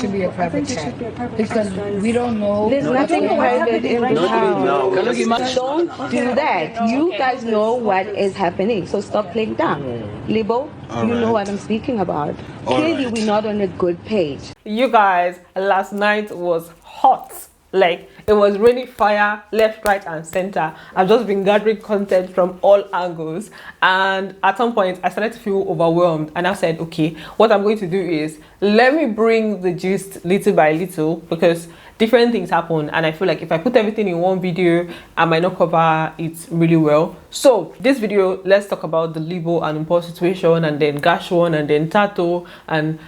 should be a private chat because we don't know. There's nothing private in the house. Don't do that. You guys know what is happening, so stop playing dumb. Libo, you know what I'm speaking about. Clearly, we're not on a good page. You guys, last night was hot. Like, it was really fire left, right and center. I've just been gathering content from all angles, and at some point I started to feel overwhelmed, and I said, okay, what I'm going to do is let me bring the gist little by little, because different things happen, and I feel like if I put everything in one video, I might not cover it really well. So this video, let's talk about the Libo and Mpho'S situation, and then GASH1, and then Tato, and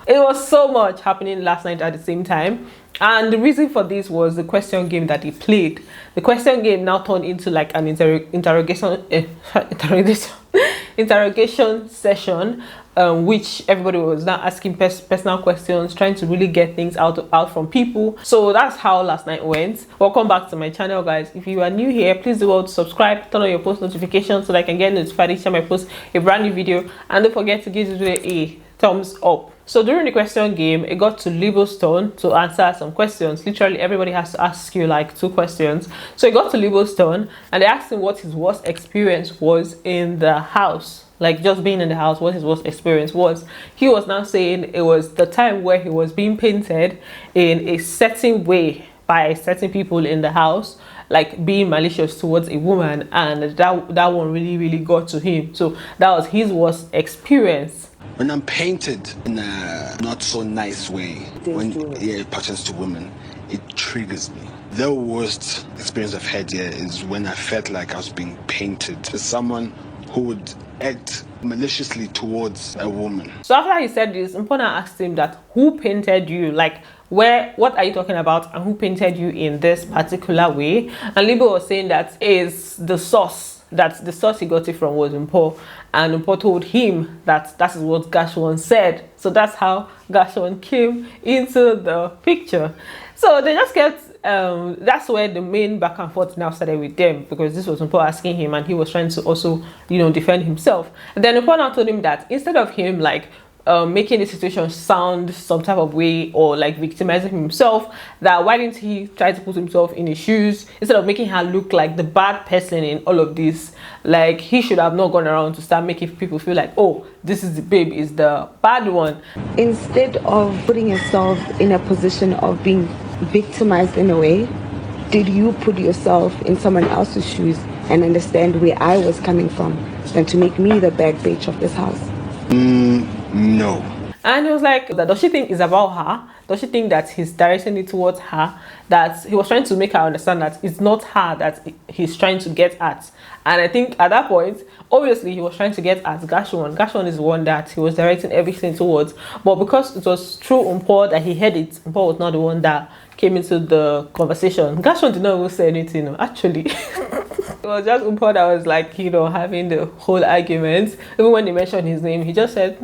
it was so much happening last night at the same time. And the reason for this was the question game that he played. The question game now turned into like an interrogation session, which everybody was now asking personal questions, trying to really get things out from people. So that's how last night went. Welcome back to my channel, guys. If you are new here, please do well to subscribe, turn on your post notifications so that I can get notified each time I post a brand new video, and don't forget to give this video a thumbs up. So during the question game, it got to Libo's turn to answer some questions. Literally everybody has to ask you like 2 questions. So it got to Libo's turn, and they asked him what his worst experience was in the house, like just being in the house, what his worst experience was. He was now saying it was the time where he was being painted in a certain way by certain people in the house, like being malicious towards a woman, and that one really got to him. So that was his worst experience. When I'm painted in a not so nice way, when it pertains to women, it triggers me. The worst experience I've had here is when I felt like I was being painted as someone who would act maliciously towards a woman. So after he said this, Mpho asked him that who painted you, like what are you talking about, and who painted you in this particular way. And Libo was saying that is the source. That the source he got it from was Mpho, and Mpho told him that that is what GASH1 said. So that's how GASH1 came into the picture. So they just kept that's where the main back and forth now started with them, because this was Mpho asking him, and he was trying to also, you know, defend himself. And then Mpho now told him that instead of him like making the situation sound some type of way, or like victimizing himself, that why didn't he try to put himself in his shoes instead of making her look like the bad person in all of this. Like, he should have not gone around to start making people feel like, oh, this is the babe is the bad one. Instead of putting yourself in a position of being victimized in a way, did you put yourself in someone else's shoes and understand where I was coming from, than to make me the bad bitch of this house? No. And he was like, does she think it's about her? Does she think that he's directing it towards her? That he was trying to make her understand that it's not her that he's trying to get at. And I think at that point, obviously he was trying to get at GASH1. GASH1 is the one that he was directing everything towards. But because it was through Mpho that he heard it, Mpho was not the one that came into the conversation. GASH1 did not even say anything, actually. It was just Mpho that was like, you know, having the whole argument. Even when they mentioned his name, he just said,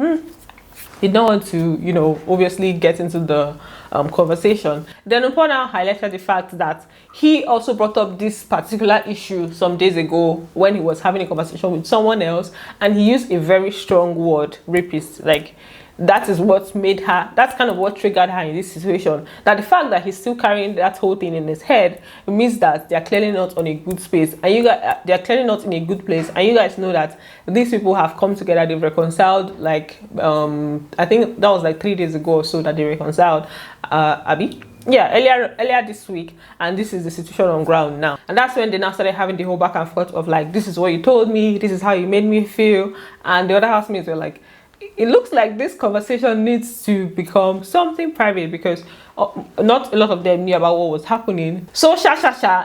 he didn't want to, you know, obviously get into the conversation. Then Mpho now highlighted the fact that he also brought up this particular issue some days ago when he was having a conversation with someone else, and he used a very strong word, rapist. Like, that is what made her, that's kind of what triggered her in this situation. That the fact that he's still carrying that whole thing in his head, it means that they're clearly not on a good space, and you guys, they're clearly not in a good place, and you guys know that these people have come together, they've reconciled, like I think that was like 3 days ago or so that they reconciled, Abby. Yeah, earlier this week, and this is the situation on ground now. And that's when they now started having the whole back and forth of like, this is what you told me, this is how you made me feel. And the other housemates were like, it looks like this conversation needs to become something private, because not a lot of them knew about what was happening. So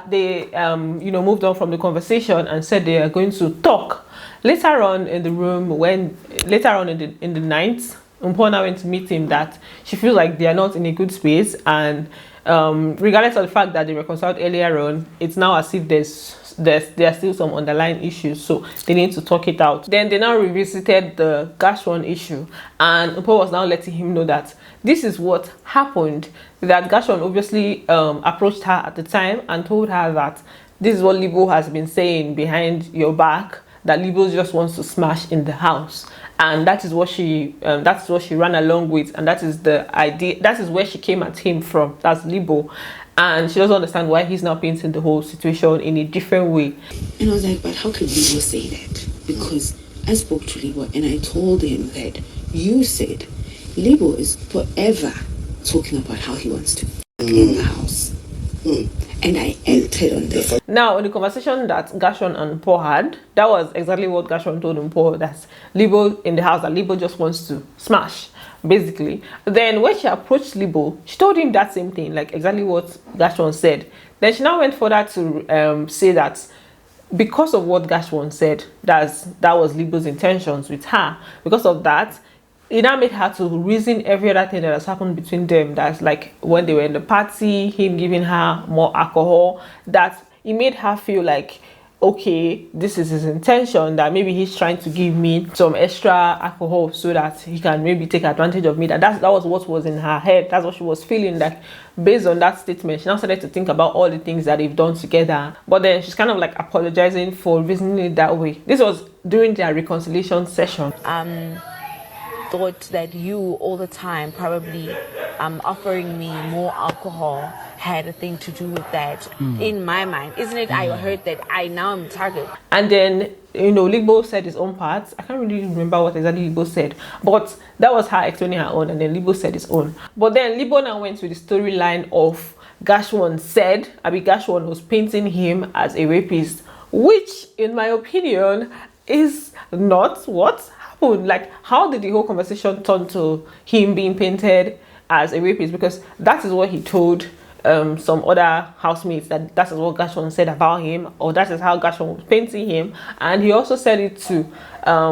they you know, moved on from the conversation and said they are going to talk later on in the room. When later on in the night, Mpho now went to meet him, that she feels like they are not in a good space, and regardless of the fact that they reconciled earlier on, it's now as if there are still some underlying issues, so they need to talk it out. Then they now revisited the GASH1 issue, and Mpho was now letting him know that this is what happened. That GASH1 obviously approached her at the time and told her that this is what Libo has been saying behind your back, that Libo just wants to smash in the house. and that is what she ran along with, and that is the idea, that is where she came at him from. That's Libo. And she doesn't understand why he's now painting the whole situation in a different way. And I was like, but how could Libo say that? Because I spoke to Libo and I told him that you said Libo is forever talking about how he wants to in the house. And I acted on that. Now, in the conversation that GASH1 and Mpho had, that was exactly what GASH1 told Mpho, that Libo in the house, that Libo just wants to smash, basically. Then when she approached Libo, she told him that same thing, like exactly what GASH1 said. Then she now went further to say that because of what GASH1 said, that was Libo's intentions with her. Because of that, it now made her to reason every other thing that has happened between them. That's like when they were in the party, him giving her more alcohol, that it made her feel like, okay, this is his intention, that maybe he's trying to give me some extra alcohol so that he can maybe take advantage of me. That was what was in her head. That's what she was feeling. Like, based on that statement, she now started to think about all the things that they've done together. But then she's kind of like apologizing for reasoning it that way. This was during their reconciliation session. Thought that you all the time probably offering me more alcohol had a thing to do with that. In my mind, isn't it? I heard that I now am target. And then, you know, Libo said his own part. I can't really remember what exactly Libo said, but that was her explaining her own, and then Libo said his own. But then Libo now went with the storyline of GASH1 said, GASH1 was painting him as a rapist, which in my opinion is not what happened. Like, how did the whole conversation turn to him being painted as a rapist? Because that is what he told some other housemates, that is what GASH1 said about him, or that is how GASH1 was painting him. And he also said it to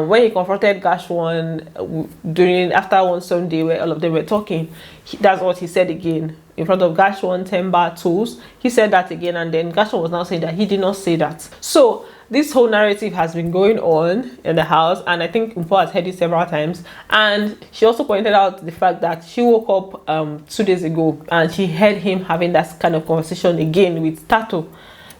when he confronted GASH1 after one Sunday where all of them were talking. That's what he said again in front of GASH1, Temba, Tools. He said that again, and then GASH1 was now saying that he did not say that. So this whole narrative has been going on in the house, and I think Mpho has heard it several times. And she also pointed out the fact that she woke up 2 days ago and she heard him having that kind of conversation again with Tato.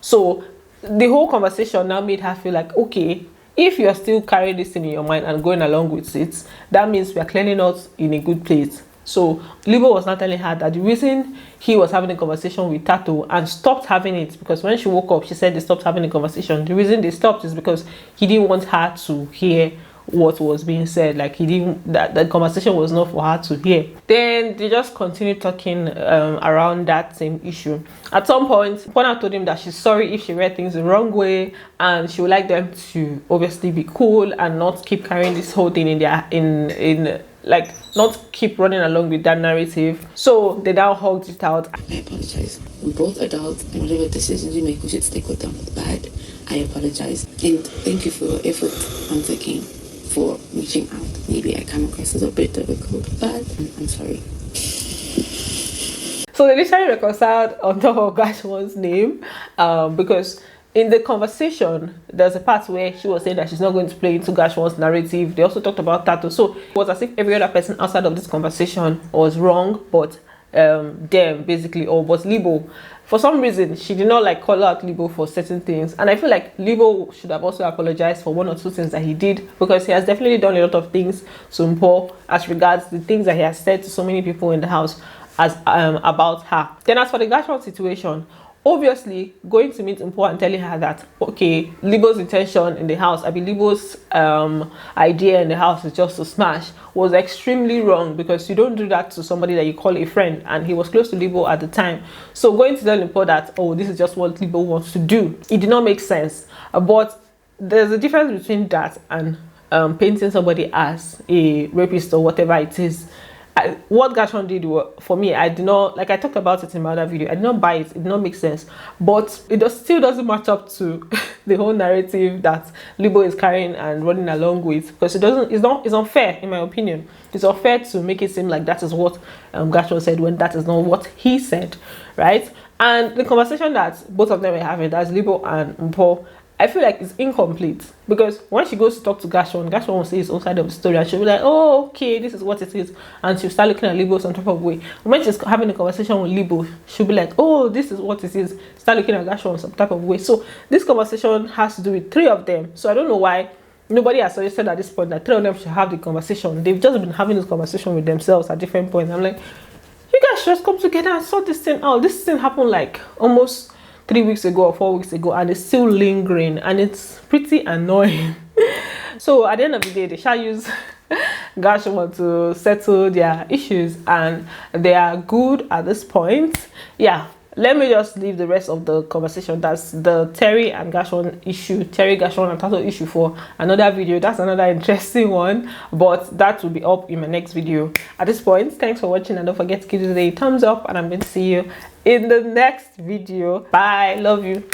So the whole conversation now made her feel like, okay, if you're still carrying this thing in your mind and going along with it, that means we are clearly not in a good place. So Libo was not telling her that the reason he was having a conversation with Tato and stopped having it, because when she woke up, she said they stopped having a conversation. The reason they stopped is because he didn't want her to hear what was being said. Like, that the conversation was not for her to hear. Then they just continued talking around that same issue. At some point, Mpho told him that she's sorry if she read things the wrong way, and she would like them to obviously be cool and not keep carrying this whole thing like, not keep running along with that narrative. So they now hugged it out. I apologize. We're both adults, and whatever decisions we make, we should stick with them. But I apologize, and thank you for your effort once again for reaching out. Maybe I come across as a bit difficult, but I'm sorry. So they literally reconciled on top of GASH1's name, because in the conversation, there's a part where she was saying that she's not going to play into GASH1's narrative. They also talked about Tato. So it was as if every other person outside of this conversation was wrong, but them basically, or was Libo. For some reason, she did not like call out Libo for certain things. And I feel like Libo should have also apologized for one or two things that he did, because he has definitely done a lot of things to Mpho as regards the things that he has said to so many people in the house as about her. Then as for the GASH1 situation, obviously going to meet Mpho and telling her that, okay, Libo's intention in the house, Libo's idea in the house is just to smash, was extremely wrong, because you don't do that to somebody that you call a friend, and he was close to Libo at the time. So going to tell Mpho that, oh, this is just what Libo wants to do, it did not make sense. But there's a difference between that and painting somebody as a rapist or whatever it is. What GASH1 did for me, I did not, like I talked about it in my other video, I did not buy it. It did not make sense, but it still doesn't match up to the whole narrative that Libo is carrying and running along with, because it's unfair in my opinion. It's unfair to make it seem like that is what GASH1 said when that is not what he said, right? And the conversation that both of them were having, that's Libo and Mpho, I feel like it's incomplete, because when she goes to talk to GASH1, GASH1 will say his own side of the story, and she'll be like, oh, okay, this is what it is, and she'll start looking at Libo some type of way. When she's having a conversation with Libo, she'll be like, oh, this is what it is, start looking at GASH1 some type of way. So this conversation has to do with three of them. So I don't know why nobody has suggested at this point that 3 of them should have the conversation. They've just been having this conversation with themselves at different points. I'm like, you guys just come together and sort this thing out. This thing happened like almost 3 weeks ago or 4 weeks ago, and it's still lingering, and it's pretty annoying. So at the end of the day, they shall use GASH1 to settle their issues, and they are good at this point. Yeah, let me just leave the rest of the conversation. That's the Terry and GASH1 issue, Terry, GASH1 and Tato issue, for another video. That's another interesting one, but that will be up in my next video. At this point, thanks for watching, and don't forget to give this a thumbs up, and I'm going to see you in the next video. Bye, love you.